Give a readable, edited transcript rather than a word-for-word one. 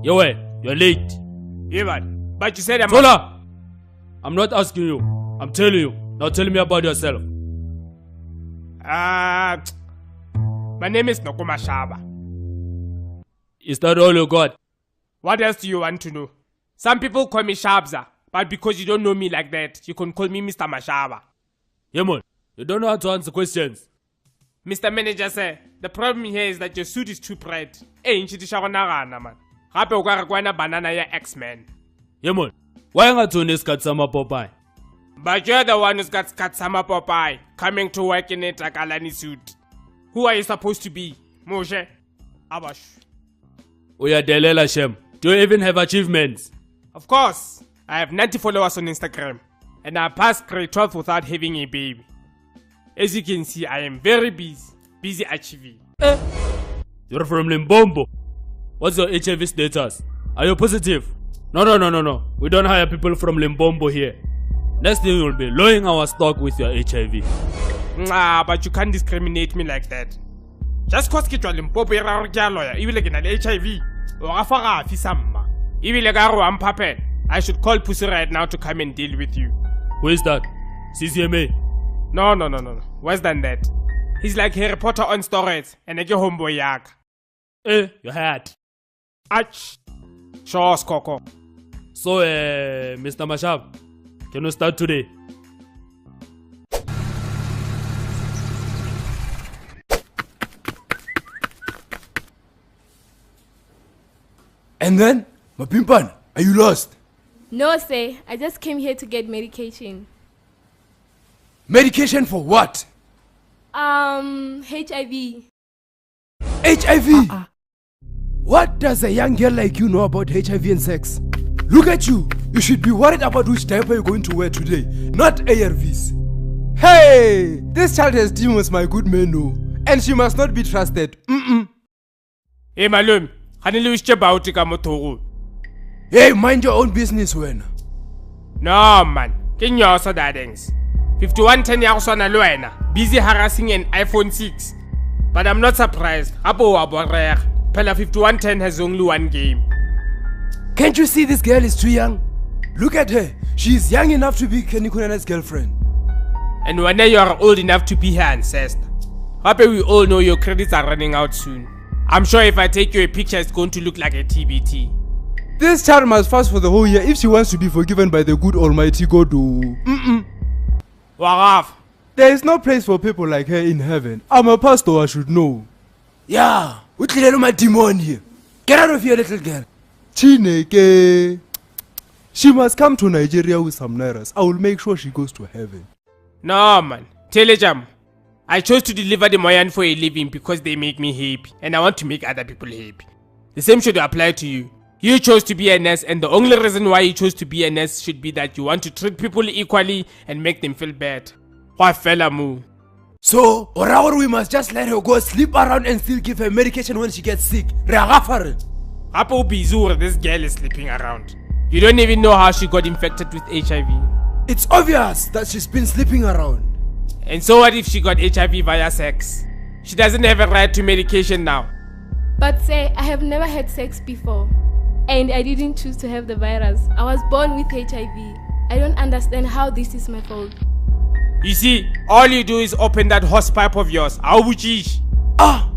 Yo, you're late. Yeah, man. But you said I'm... Tola! I'm not asking you. I'm telling you. Now tell me about yourself. My name is Noko Mashaba. Is that all you got? What else do you want to know? Some people call me Shabza, but because you don't know me like that, you can call me Mr. Mashaba. Yeah, man. You don't know how to answer questions. Mr. Manager, sir, the problem here is that your suit is too bright. Hey, man. Gape o ka re kwa na banana ya X-Men. Yeah, man. Why not on this Katsama Popeye? But you're the one who's got Katsama Popeye coming to work in a Takalani suit. Who are you supposed to be? Moshe? Abash. Oya Delela Shem. Do you even have achievements? Of course. I have 90 followers on Instagram. And I passed grade 12 without having a baby. As you can see, I am very busy achieving. You're from Limbombo. What's your HIV status? Are you positive? No. We don't hire people from Limbombo here. Next thing you'll be lowering our stock with your HIV. Nah, but you can't discriminate me like that. Just cause ke tswa Limpopo e ra re ke a lawyer, ebile ke na le HIV. O ga fa ga fi samma. Ebile ka re wa mphape. I should call Pussy right now to come and deal with you. Who is that? CCMA? No. Worse than that. He's like Harry Potter on steroids, and I get homeboy yak. Your hat. Ach. Sure, Coco. So, Mr. Mashab, can we start today? And then, Mapimpan, are you lost? No, sir. I just came here to get medication. Medication for what? HIV. HIV? What does a young girl like you know about HIV and sex? Look at you. You should be worried about which diaper you're going to wear today, not ARVs. Hey! This child has demons, my good man, no. And she must not be trusted. Hey, Malum. Hey, mind your own business, when. No, man. Can you also that things? 5110 years on a loena. Busy harassing an iPhone 6. But I'm not surprised. Apo rare. Pella 5110 has only one game. Can't you see this girl is too young? Look at her. She is young enough to be Kenny Kunana's girlfriend. And when you are old enough to be her ancestor. Happy we all know your credits are running out soon. I'm sure if I take you a picture, it's going to look like a TBT. This child must fast for the whole year if she wants to be forgiven by the good almighty God. Waraf. There is no place for people like her in heaven. I'm a pastor, I should know. Yeah, what's my demon here? Get out of here, little girl. Chineke. She must come to Nigeria with some nairas. I will make sure she goes to heaven. No, man. Telejam. I chose to deliver the Moyan for a living because they make me happy. And I want to make other people happy. The same should apply to you. You chose to be a nurse, and the only reason why you chose to be a nurse should be that you want to treat people equally and make them feel bad. What fella moo? So, or we must just let her go sleep around and still give her medication when she gets sick. Apo Bizur, this girl is sleeping around. You don't even know how she got infected with HIV. It's obvious that she's been sleeping around. And so what if she got HIV via sex? She doesn't have a right to medication now. But sir, I have never had sex before. And I didn't choose to have the virus. I was born with HIV. I don't understand how this is my fault. You see, all you do is open that horse pipe of yours. Ah!